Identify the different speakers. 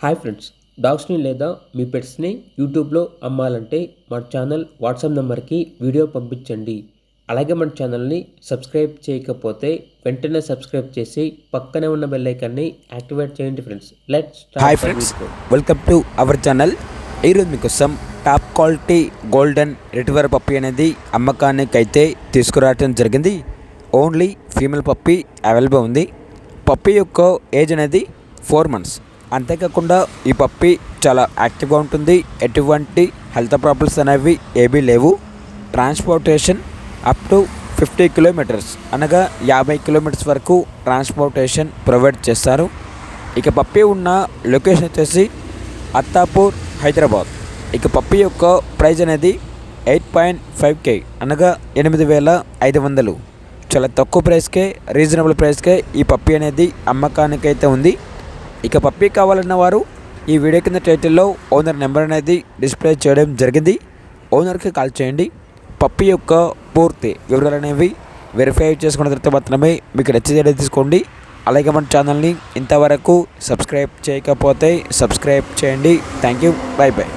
Speaker 1: Hi friends, డాగ్స్ని లేదా మీ పెట్స్ని యూట్యూబ్లో అమ్మాలంటే మన ఛానల్ వాట్సాప్ నెంబర్కి వీడియో పంపించండి. అలాగే మన ఛానల్ని సబ్స్క్రైబ్ చేయకపోతే వెంటనే సబ్స్క్రైబ్ చేసి పక్కనే ఉన్న బెల్ ఐకాన్ని యాక్టివేట్ చేయండి friends.
Speaker 2: Hi friends, welcome to our channel. ఈరోజు మీకోసం top quality golden retriever puppy అనేది అమ్మకానికి అయితే తీసుకురావడం జరిగింది. ఓన్లీ ఫీమేల్ పప్పీ అవైలబుల్ ఉంది. పప్పీ యొక్క ఏజ్ అనేది 4 months. అంతేకాకుండా ఈ పప్పీ చాలా యాక్టివ్గా ఉంటుంది. ఎటువంటి హెల్త్ ప్రాబ్లమ్స్ అనేవి ఏమీ లేవు. ట్రాన్స్పోర్టేషన్ అప్ టు 50 kilometers అనగా 50 kilometers వరకు ట్రాన్స్పోర్టేషన్ ప్రొవైడ్ చేస్తారు. ఇక పప్పీ ఉన్న లొకేషన్ వచ్చేసి అత్తాపూర్, హైదరాబాద్. ఇక పప్పీ యొక్క ప్రైజ్ అనేది 8.5K అనగా 8,500. చాలా తక్కువ ప్రైస్కే, రీజనబుల్ ప్రైస్కే ఈ పప్పీ అనేది అమ్మకానికైతే ఉంది. ఇక పప్పీ కావాలన్న వారు ఈ వీడియో కింద టైటిల్లో ఓనర్ నెంబర్ అనేది డిస్ప్లే చేయడం జరిగింది. ఓనర్కి కాల్ చేయండి. పప్పీ యొక్క పూర్తి వివరాలు అనేవి వెరిఫై చేసుకున్న తర్వాత మాత్రమే మీకు నచ్చితే తీసుకోండి. అలాగే మన ఛానల్ని ఇంతవరకు సబ్స్క్రైబ్ చేయకపోతే సబ్స్క్రైబ్ చేయండి. Thank you. By by.